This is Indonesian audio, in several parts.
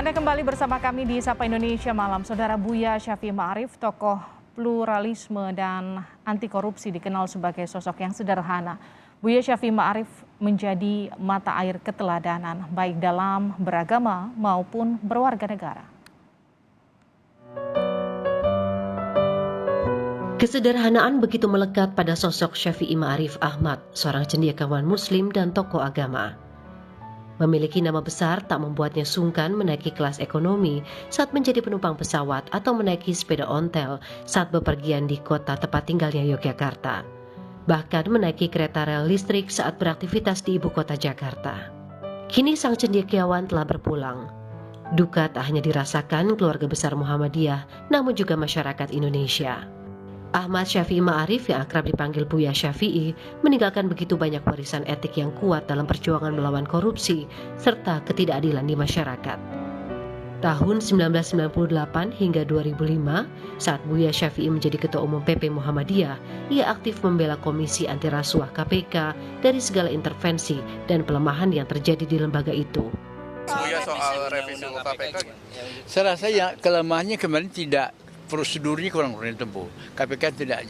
Anda kembali bersama kami di Sapa Indonesia Malam. Saudara Buya Syafi'i Ma'arif, tokoh pluralisme dan anti korupsi, dikenal sebagai sosok yang sederhana. Buya Syafi'i Ma'arif menjadi mata air keteladanan, baik dalam beragama maupun berwarga negara. Kesederhanaan begitu melekat pada sosok Syafi'i Ma'arif Ahmad, seorang cendekiawan Muslim dan tokoh agama. Memiliki nama besar tak membuatnya sungkan menaiki kelas ekonomi saat menjadi penumpang pesawat atau menaiki sepeda ontel saat bepergian di kota tempat tinggalnya Yogyakarta. Bahkan menaiki kereta rel listrik saat beraktivitas di ibu kota Jakarta. Kini sang cendekiawan telah berpulang. Duka tak hanya dirasakan keluarga besar Muhammadiyah, namun juga masyarakat Indonesia. Ahmad Syafi'i Ma'arif yang akrab dipanggil Buya Syafi'i meninggalkan begitu banyak warisan etik yang kuat dalam perjuangan melawan korupsi serta ketidakadilan di masyarakat. Tahun 1998 hingga 2005, saat Buya Syafi'i menjadi Ketua Umum PP Muhammadiyah, ia aktif membela Komisi Anti Rasuah KPK dari segala intervensi dan pelemahan yang terjadi di lembaga itu. Buya soal revisi KPK, Saya rasa ya kelemahannya kemarin tidak prosedurnya kurang tempuh. KPK tidak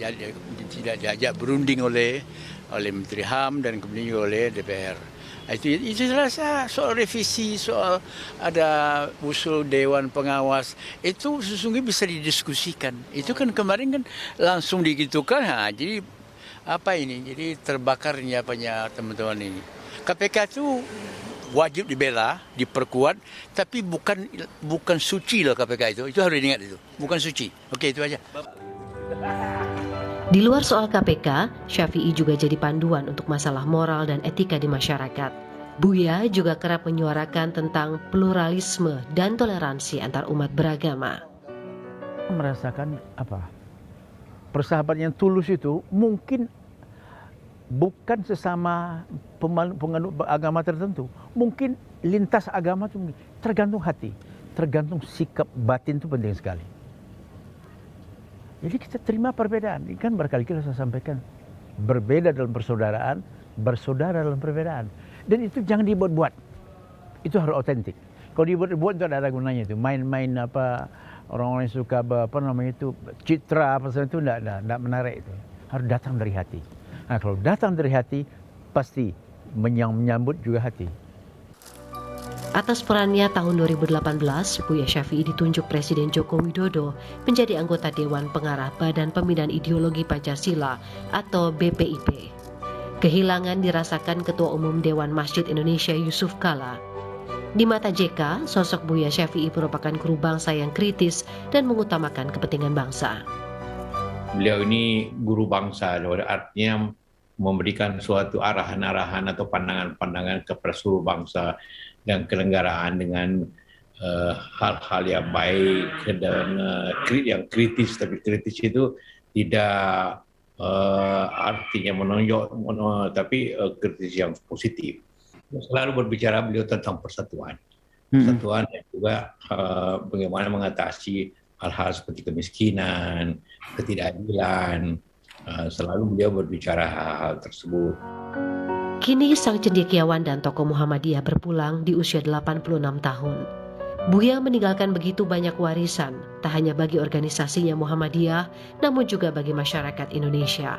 diajak berunding oleh Menteri HAM dan kemudian juga oleh DPR. Itu saya rasa soal revisi, soal ada usul Dewan Pengawas, itu sesungguhnya bisa didiskusikan. Itu kan kemarin kan langsung digitukan, jadi apa ini? Jadi terbakarnya apanya teman-teman ini. KPK itu wajib dibela, diperkuat, tapi bukan suci loh KPK itu harus diingat itu, bukan suci. Oke, itu aja. Di luar soal KPK, Syafi'i juga jadi panduan untuk masalah moral dan etika di masyarakat. Buya juga kerap menyuarakan tentang pluralisme dan toleransi antar umat beragama. Merasakan apa? Persahabatan yang tulus itu mungkin bukan sesama penganut agama tertentu. Mungkin lintas agama itu tergantung hati, tergantung sikap batin itu penting sekali. Jadi kita terima perbedaan. Kan berkali-kali saya sampaikan, berbeda dalam persaudaraan, bersaudara dalam perbedaan. Dan itu jangan dibuat-buat. Itu harus otentik. Kalau dibuat-buat itu ada gunanya itu. Main-main apa orang-orang yang suka apa namanya itu citra apa itu enggak menarik itu. Harus datang dari hati. Nah, kalau datang dari hati, pasti menyambut juga hati. Atas perannya tahun 2018, Buya Syafi'i ditunjuk Presiden Joko Widodo menjadi anggota Dewan Pengarah Badan Pembinaan Ideologi Pancasila atau BPIP. Kehilangan dirasakan Ketua Umum Dewan Masjid Indonesia Yusuf Kala. Di mata JK, sosok Buya Syafi'i merupakan guru bangsa yang kritis dan mengutamakan kepentingan bangsa. Beliau ini guru bangsa, artinya memberikan suatu arahan-arahan atau pandangan-pandangan kepada seluruh bangsa dan kenegaraan dengan hal-hal yang baik dan yang kritis. Tapi kritis itu tidak artinya menonjol, tapi kritis yang positif. Selalu berbicara beliau tentang persatuan. Persatuan dan juga bagaimana mengatasi hal-hal seperti kemiskinan, ketidakadilan. Selalu beliau berbicara hal-hal tersebut. Kini sang cendekiawan dan tokoh Muhammadiyah berpulang di usia 86 tahun. Buya meninggalkan begitu banyak warisan, tak hanya bagi organisasinya Muhammadiyah, namun juga bagi masyarakat Indonesia.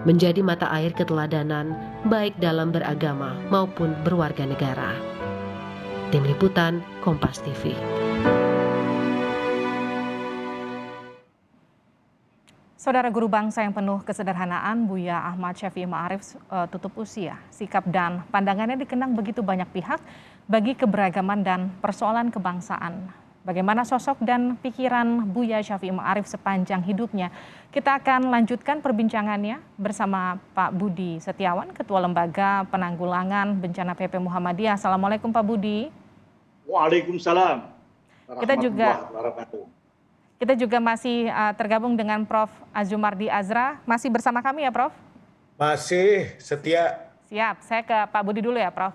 Menjadi mata air keteladanan, baik dalam beragama maupun berwarga negara. Tim Liputan, Kompas TV. Saudara, guru bangsa yang penuh kesederhanaan, Buya Ahmad Syafi'i Ma'arif tutup usia. Sikap dan pandangannya dikenang begitu banyak pihak bagi keberagaman dan persoalan kebangsaan. Bagaimana sosok dan pikiran Buya Syafi'i Ma'arif sepanjang hidupnya? Kita akan lanjutkan perbincangannya bersama Pak Budi Setiawan, Ketua Lembaga Penanggulangan Bencana PP Muhammadiyah. Assalamualaikum Pak Budi. Waalaikumsalam. Kita juga masih tergabung dengan Prof. Azumardi Azra. Masih bersama kami ya, Prof? Masih setia. Siap, saya ke Pak Budi dulu ya, Prof.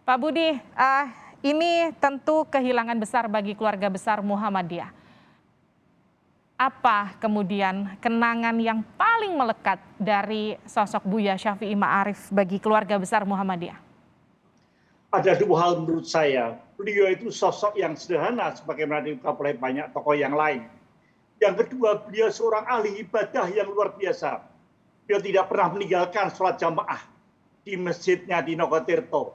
Pak Budi, ini tentu kehilangan besar bagi keluarga besar Muhammadiyah. Apa kemudian kenangan yang paling melekat dari sosok Buya Syafi'i Ma'arif bagi keluarga besar Muhammadiyah? Ada dua hal menurut saya. Beliau itu sosok yang sederhana sebagaimana diungkap oleh banyak tokoh yang lain. Yang kedua, beliau seorang ahli ibadah yang luar biasa. Beliau tidak pernah meninggalkan sholat jamaah di masjidnya di Nogotirto.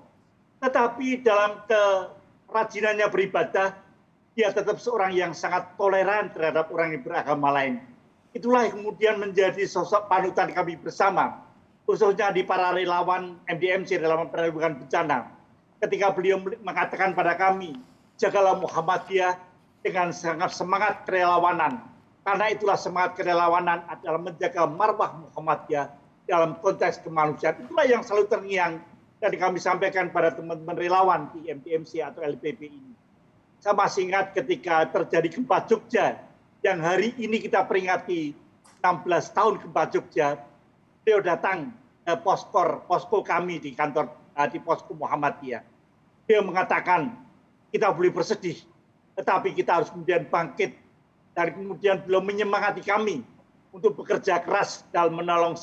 Tetapi dalam kerajinannya beribadah, dia tetap seorang yang sangat toleran terhadap orang yang beragama lain. Itulah yang kemudian menjadi sosok panutan kami bersama, khususnya di para relawan MDMC dalam penanggulangan bencana. Ketika beliau mengatakan pada kami, jagalah Muhammadiyah dengan sangat semangat kerelawanan. Karena itulah semangat kerelawanan adalah menjaga marwah Muhammadiyah dalam konteks kemanusiaan. Itulah yang selalu terngiang dan kami sampaikan pada teman-teman relawan di MDMC atau LPP ini. Saya masih ingat ketika terjadi gempa Jogja, yang hari ini kita peringati 16 tahun gempa Jogja, beliau datang ke posko kami di kantor, di posko Muhammadiyah. Beliau mengatakan, kita boleh bersedih, tetapi kita harus kemudian bangkit. Dan kemudian beliau menyemangati kami untuk bekerja keras dalam menolong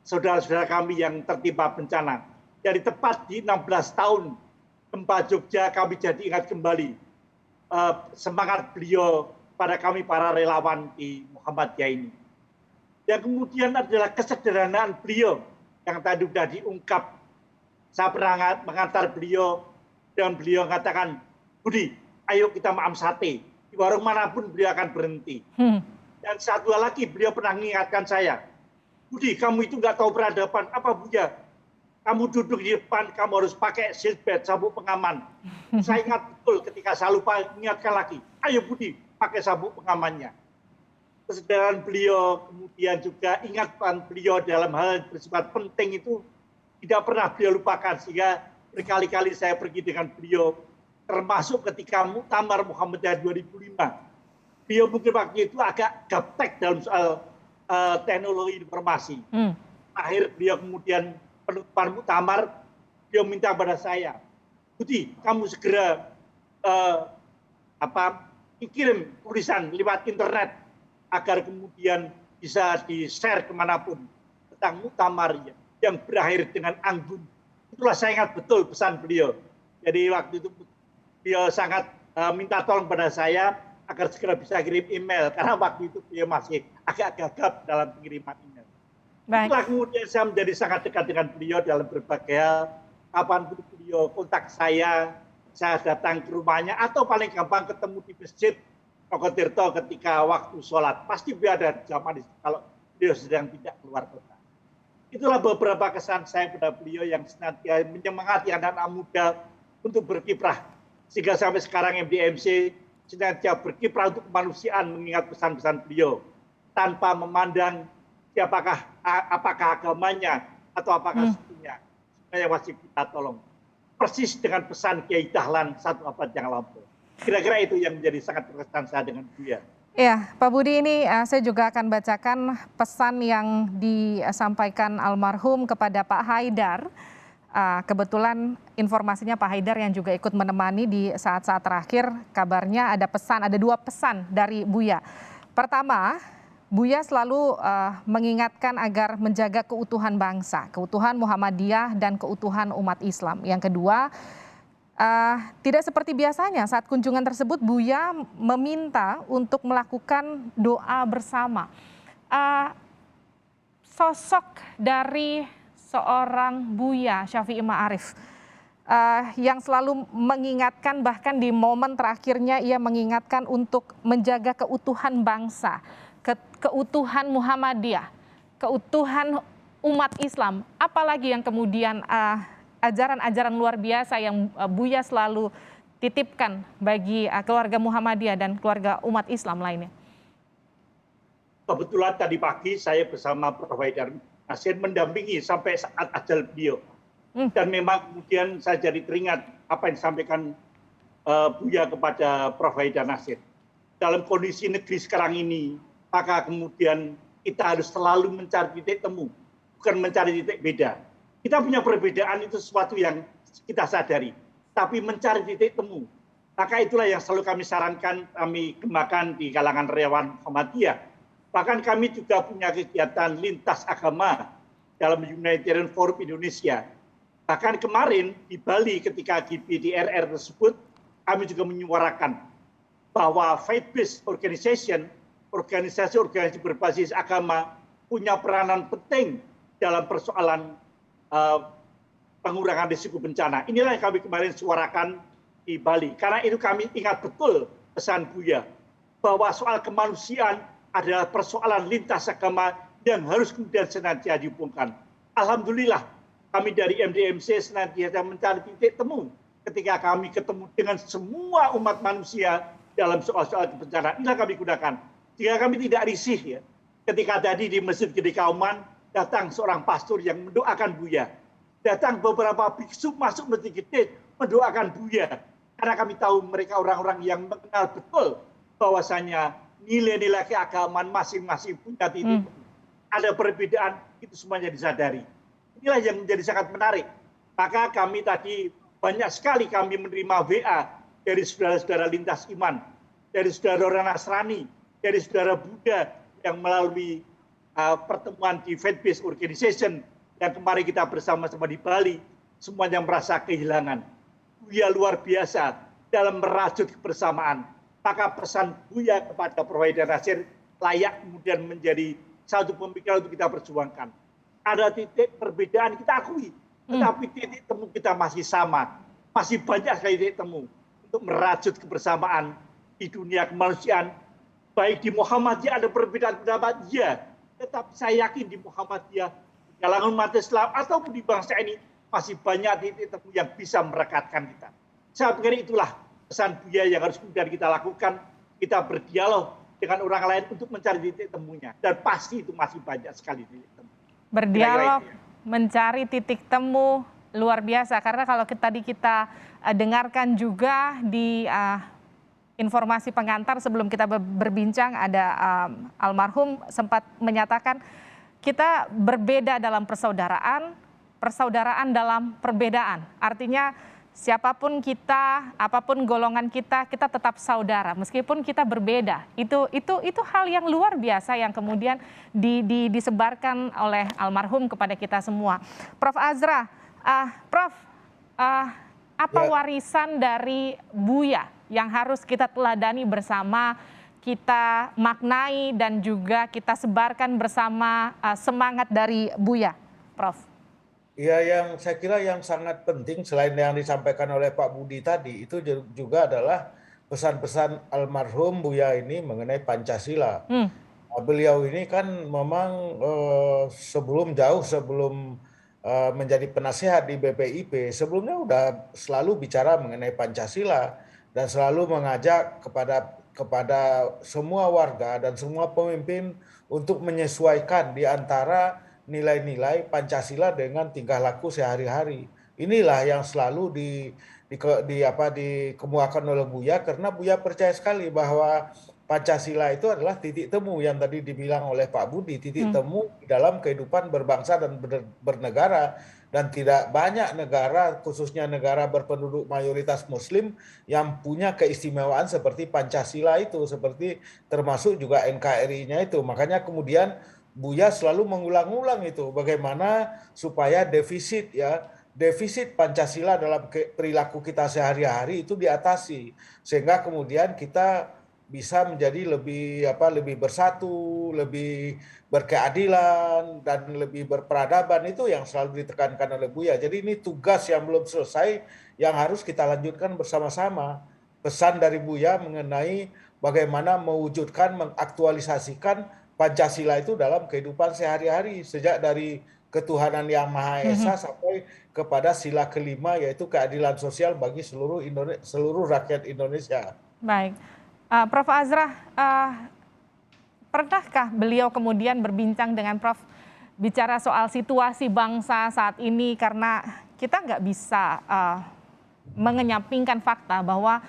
saudara-saudara kami yang tertimpa bencana. Jadi tepat di 16 tahun gempa Jogja, kami jadi ingat kembali semangat beliau pada kami para relawan di Muhammadiyah ini. Yang kemudian adalah kesederhanaan beliau yang tadi sudah diungkap. Saya pernah mengantar beliau dan beliau mengatakan, Budi, ayo kita maam sate. Di warung manapun beliau akan berhenti. Dan satu hal lagi beliau pernah mengingatkan saya, Budi, kamu itu nggak tahu peradaban. Apa Buya? Kamu duduk di depan, kamu harus pakai seatbelt, sabuk pengaman. Saya ingat betul ketika saya lupa mengingatkan lagi, ayo Budi, pakai sabuk pengamannya. Kesadaran beliau, kemudian juga ingatan beliau dalam hal yang bersifat penting itu tidak pernah beliau lupakan. Sehingga berkali-kali saya pergi dengan beliau, termasuk ketika Muktamar Muhammadiyah 2005. Beliau mungkin waktu itu agak gaptek dalam soal teknologi informasi. Akhir beliau kemudian penutupan Muktamar, beliau minta pada saya, Budi, kamu segera kirim tulisan lewat internet agar kemudian bisa di-share kemanapun tentang Muktamar yang berakhir dengan anggun. Itulah saya ingat betul pesan beliau. Jadi waktu itu beliau sangat minta tolong pada saya agar segera bisa kirim email, karena waktu itu beliau masih agak gagap dalam pengiriman email. Itulah kemudian saya menjadi sangat dekat dengan beliau dalam berbagai hal. Kapanpun beliau kontak saya datang ke rumahnya, atau paling gampang ketemu di masjid Nogotirto ketika waktu sholat. Pasti beliau ada zaman kalau beliau sedang tidak keluar kota. Itulah beberapa kesan saya pada beliau yang senantiasa menyemangati anak-anak muda untuk berkiprah. Sehingga sampai sekarang MDMC senantiasa berkiprah untuk kemanusiaan mengingat pesan-pesan beliau. Tanpa memandang apakah agamanya atau apakah sukunya. Semuanya wajib kita tolong. Persis dengan pesan Kiai Dahlan satu abad yang lampau. Kira-kira itu yang menjadi sangat berkesan saya dengan beliau. Ya, Pak Budi, ini saya juga akan bacakan pesan yang disampaikan almarhum kepada Pak Haidar. Kebetulan informasinya Pak Haidar yang juga ikut menemani di saat-saat terakhir, kabarnya ada dua pesan dari Buya. Pertama, Buya selalu mengingatkan agar menjaga keutuhan bangsa, keutuhan Muhammadiyah dan keutuhan umat Islam. Yang kedua, tidak seperti biasanya saat kunjungan tersebut Buya meminta untuk melakukan doa bersama. Sosok dari seorang Buya Syafi'i Ma'arif yang selalu mengingatkan, bahkan di momen terakhirnya ia mengingatkan untuk menjaga keutuhan bangsa, keutuhan Muhammadiyah, keutuhan umat Islam. Apalagi yang kemudian ajaran-ajaran luar biasa yang Buya selalu titipkan bagi keluarga Muhammadiyah dan keluarga umat Islam lainnya. Kebetulan tadi pagi saya bersama Prof. Haidar Nasir mendampingi sampai saat ajal beliau. Dan memang kemudian saya jadi teringat apa yang disampaikan Buya kepada Prof. Haidar Nasir. Dalam kondisi negeri sekarang ini, maka kemudian kita harus selalu mencari titik temu, bukan mencari titik beda. Kita punya perbedaan itu sesuatu yang kita sadari. Tapi mencari titik temu. Maka itulah yang selalu kami sarankan, kami kembangkan di kalangan relawan Muhammadiyah. Bahkan kami juga punya kegiatan lintas agama dalam Humanitarian Forum Indonesia. Bahkan kemarin di Bali ketika GBDRR tersebut, kami juga menyuarakan bahwa faith-based organization, organisasi-organisasi berbasis agama punya peranan penting dalam persoalan pengurangan risiko bencana. Inilah yang kami kemarin suarakan di Bali. Karena itu kami ingat betul pesan Buya, bahwa soal kemanusiaan adalah persoalan lintas agama yang harus kemudian senantiasa dihubungkan. Alhamdulillah, kami dari MDMC senantiasa mencari titik temu ketika kami ketemu dengan semua umat manusia dalam soal-soal bencana. Inilah kami gunakan. Jika kami tidak risih ya, ketika tadi di Masjid Gede Kauman datang seorang pastor yang mendoakan Buya. Datang beberapa biksu masuk Masjid Gede mendoakan Buya. Karena kami tahu mereka orang-orang yang mengenal betul bahwasanya nilai-nilai keagamaan masing-masing punya titik. Ada perbedaan, itu semuanya disadari. Inilah yang menjadi sangat menarik. Maka kami tadi banyak sekali kami menerima WA dari saudara-saudara lintas iman, dari saudara orang Nasrani, dari saudara Buddha yang melalui pertemuan di faith-based organization yang kemarin kita bersama-sama di Bali, semuanya merasa kehilangan. Buya luar biasa dalam merajut kebersamaan. Maka pesan Buya kepada Prof. Haidar Nasir layak kemudian menjadi satu pemikiran untuk kita perjuangkan. Ada titik perbedaan kita akui, tetapi titik temu kita masih sama. Masih banyak sekali titik temu untuk merajut kebersamaan di dunia kemanusiaan. Baik di Muhammadiyah ada perbedaan pendapat, ya. Tetapi saya yakin di Muhammadiyah, di kalangan umat Islam, ataupun di bangsa ini, masih banyak titik temu yang bisa merekatkan kita. Saya pikir itulah pesan Buya yang harus kemudian kita lakukan. Kita berdialog dengan orang lain untuk mencari titik temunya. Dan pasti itu masih banyak sekali titik temu. Berdialog, mencari titik temu luar biasa. Karena kalau tadi kita dengarkan juga di informasi pengantar sebelum kita berbincang, ada almarhum sempat menyatakan kita berbeda dalam persaudaraan, persaudaraan dalam perbedaan. Artinya siapapun kita, apapun golongan kita tetap saudara meskipun kita berbeda. Itu hal yang luar biasa yang kemudian disebarkan oleh almarhum kepada kita semua. Prof. Azra, Prof, apa warisan dari Buya yang harus kita teladani bersama, kita maknai dan juga kita sebarkan bersama semangat dari Buya, Prof? Ya, yang saya kira yang sangat penting selain yang disampaikan oleh Pak Budi tadi, itu juga adalah pesan-pesan almarhum Buya ini mengenai Pancasila. Beliau ini kan memang jauh sebelum menjadi penasihat di BPIP, sebelumnya udah selalu bicara mengenai Pancasila dan selalu mengajak kepada semua warga dan semua pemimpin untuk menyesuaikan di antara nilai-nilai Pancasila dengan tingkah laku sehari-hari. Inilah yang selalu dikemukakan oleh Buya, karena Buya percaya sekali bahwa Pancasila itu adalah titik temu yang tadi dibilang oleh Pak Budi, titik temu dalam kehidupan berbangsa dan bernegara. Dan tidak banyak negara, khususnya negara berpenduduk mayoritas Muslim, yang punya keistimewaan seperti Pancasila itu, seperti termasuk juga NKRI-nya itu. Makanya kemudian Buya selalu mengulang-ulang itu bagaimana supaya defisit Pancasila dalam perilaku kita sehari-hari itu diatasi, sehingga kemudian kita bisa menjadi lebih bersatu, lebih berkeadilan dan lebih berperadaban. Itu yang selalu ditekankan oleh Buya. Jadi ini tugas yang belum selesai yang harus kita lanjutkan bersama-sama. Pesan dari Buya mengenai bagaimana mewujudkan, mengaktualisasikan Pancasila itu dalam kehidupan sehari-hari, sejak dari ketuhanan yang Maha Esa sampai kepada sila kelima, yaitu keadilan sosial bagi seluruh rakyat Indonesia. Baik, Prof. Azra, pernahkah beliau kemudian berbincang dengan Prof bicara soal situasi bangsa saat ini, karena kita nggak bisa mengenyampingkan fakta bahwa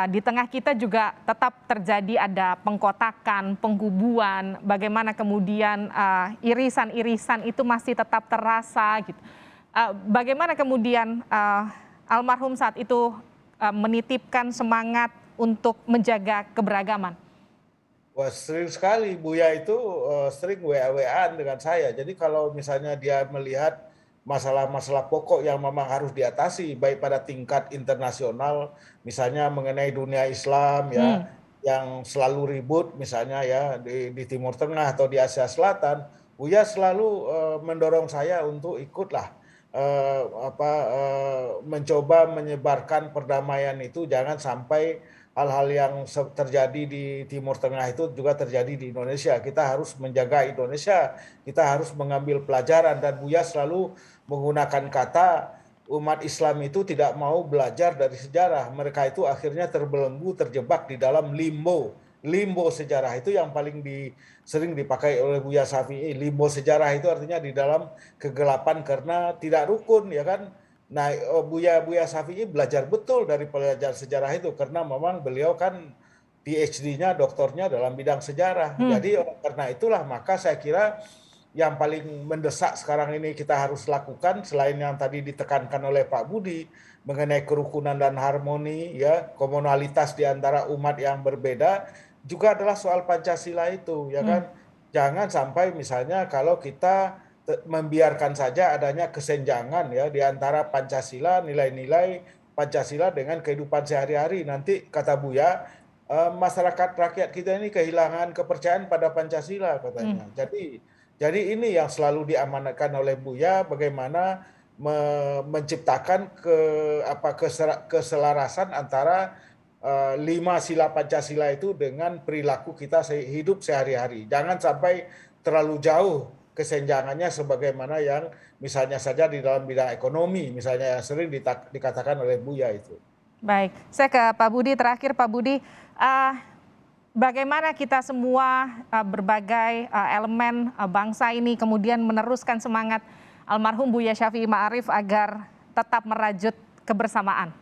di tengah kita juga tetap terjadi ada pengkotakan, penggubuan, bagaimana kemudian irisan-irisan itu masih tetap terasa gitu. Bagaimana kemudian almarhum saat itu menitipkan semangat untuk menjaga keberagaman? Wah, sering sekali Buya itu sering WA-WA dengan saya. Jadi kalau misalnya dia melihat masalah-masalah pokok yang memang harus diatasi baik pada tingkat internasional, misalnya mengenai dunia Islam ya, yang selalu ribut misalnya ya di Timur Tengah atau di Asia Selatan. Buya selalu mendorong saya untuk ikutlah mencoba menyebarkan perdamaian itu, jangan sampai hal-hal yang terjadi di Timur Tengah itu juga terjadi di Indonesia. Kita harus menjaga Indonesia, kita harus mengambil pelajaran, dan Buya selalu menggunakan kata umat Islam itu tidak mau belajar dari sejarah. Mereka itu akhirnya terbelenggu, terjebak di dalam limbo. Limbo sejarah itu yang paling sering dipakai oleh Buya Syafi'i. Limbo sejarah itu artinya di dalam kegelapan karena tidak rukun, ya kan. Nah, Buya Syafi'i belajar betul dari pelajar sejarah itu karena memang beliau kan PhD-nya, doktornya dalam bidang sejarah. Jadi karena itulah maka saya kira yang paling mendesak sekarang ini kita harus lakukan selain yang tadi ditekankan oleh Pak Budi mengenai kerukunan dan harmoni ya, komunalitas di antara umat yang berbeda, juga adalah soal Pancasila itu, ya kan. Jangan sampai misalnya kalau kita membiarkan saja adanya kesenjangan ya di antara Pancasila, nilai-nilai Pancasila dengan kehidupan sehari-hari. Nanti kata Buya, masyarakat rakyat kita ini kehilangan kepercayaan pada Pancasila katanya. Jadi ini yang selalu diamanatkan oleh Buya, bagaimana menciptakan keselarasan antara 5 sila Pancasila itu dengan perilaku kita hidup sehari-hari. Jangan sampai terlalu jauh kesenjangannya sebagaimana yang misalnya saja di dalam bidang ekonomi, misalnya yang sering dikatakan oleh Buya itu. Baik, saya ke Pak Budi terakhir. Pak Budi, bagaimana kita semua berbagai elemen bangsa ini kemudian meneruskan semangat almarhum Buya Syafi'i Ma'arif agar tetap merajut kebersamaan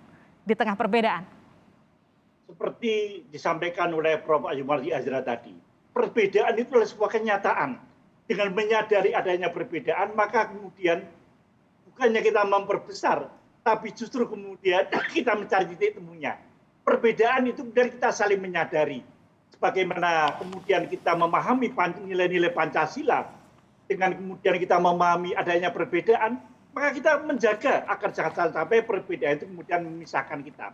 di tengah perbedaan? Seperti disampaikan oleh Prof. Azumardi Azra tadi, perbedaan itu adalah sebuah kenyataan. Dengan menyadari adanya perbedaan, maka kemudian bukannya kita memperbesar, tapi justru kemudian kita mencari titik temunya. Perbedaan itu kemudian kita saling menyadari. Sebagaimana kemudian kita memahami nilai-nilai Pancasila, dengan kemudian kita memahami adanya perbedaan, maka kita menjaga agar jangan sampai perbedaan itu kemudian memisahkan kita.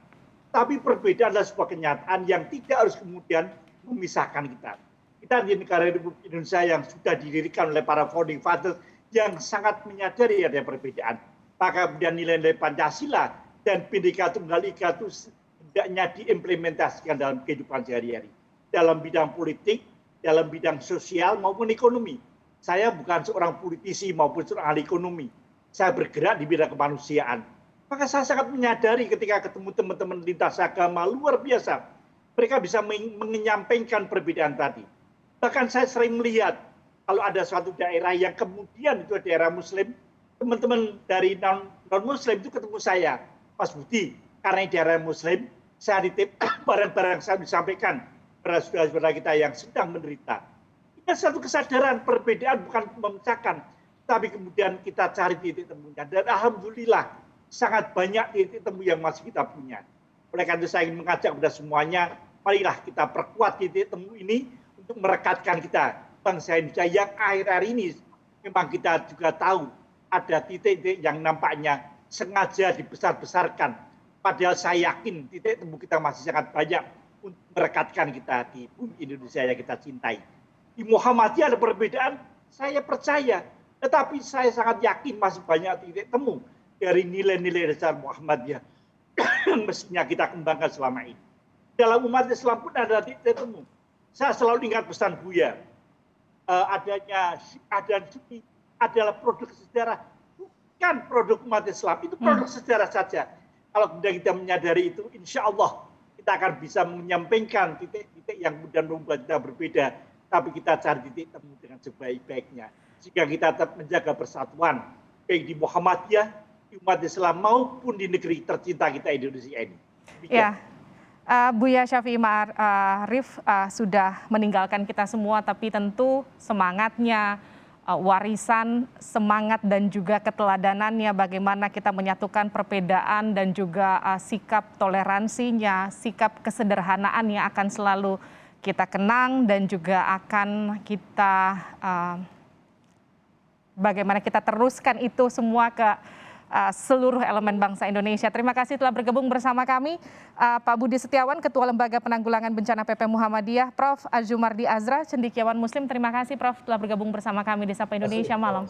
Tapi perbedaan adalah sebuah kenyataan yang tidak harus kemudian memisahkan kita. Kita di negara Republik Indonesia yang sudah didirikan oleh para founding fathers yang sangat menyadari adanya perbedaan. Maka kemudian nilai-nilai Pancasila dan Bhinneka Tunggal Ika itu hendaknya diimplementasikan dalam kehidupan sehari-hari. Dalam bidang politik, dalam bidang sosial maupun ekonomi. Saya bukan seorang politisi maupun seorang ahli ekonomi. Saya bergerak di bidang kemanusiaan. Maka saya sangat menyadari ketika ketemu teman-teman lintas agama luar biasa. Mereka bisa menyampaikan perbedaan tadi. Bahkan saya sering melihat kalau ada suatu daerah yang kemudian itu daerah Muslim, teman-teman dari non-Muslim itu ketemu saya, Mas Budi, karena ini daerah Muslim, saya nitip barang-barang saya disampaikan pada saudara-saudara kita yang sedang menderita. Ini satu kesadaran perbedaan bukan memecahkan, tapi kemudian kita cari titik temunya. Dan alhamdulillah sangat banyak titik temu yang masih kita punya. Oleh karena itu saya ingin mengajak kepada semuanya, marilah kita perkuat titik temu ini untuk merekatkan kita bangsa Indonesia yang akhir-akhir ini memang kita juga tahu ada titik-titik yang nampaknya sengaja dibesar-besarkan. Padahal saya yakin titik temu kita masih sangat banyak untuk merekatkan kita di bumi Indonesia yang kita cintai. Di Muhammadiyah ada perbedaan, saya percaya. Tetapi saya sangat yakin masih banyak titik temu dari nilai-nilai dasar Muhammadiyah yang mestinya kita kembangkan selama ini. Dalam umat Islam pun ada titik temu. Saya selalu ingat pesan Buya, adanya Syiah dan Sunni adalah produk sejarah, bukan produk umat Islam, itu produk sejarah saja. Kalau kemudian kita menyadari itu, insya Allah kita akan bisa menyampaikan titik-titik yang kemudian membuat kita berbeda, tapi kita cari titik temu dengan sebaik-baiknya. Sehingga kita tetap menjaga persatuan, baik di Muhammadiyah, di umat Islam, maupun di negeri tercinta kita Indonesia ini. Ya. Buya Syafi'i Ma'arif sudah meninggalkan kita semua, tapi tentu semangatnya, warisan semangat dan juga keteladanannya bagaimana kita menyatukan perbedaan dan juga sikap toleransinya, sikap kesederhanaannya akan selalu kita kenang dan juga akan kita bagaimana kita teruskan itu semua ke seluruh elemen bangsa Indonesia. Terima kasih telah bergabung bersama kami, Pak Budi Setiawan, Ketua Lembaga Penanggulangan Bencana PP Muhammadiyah, Prof. Azumardi Azra, cendekiawan Muslim. Terima kasih Prof telah bergabung bersama kami di Sapa Indonesia Malam.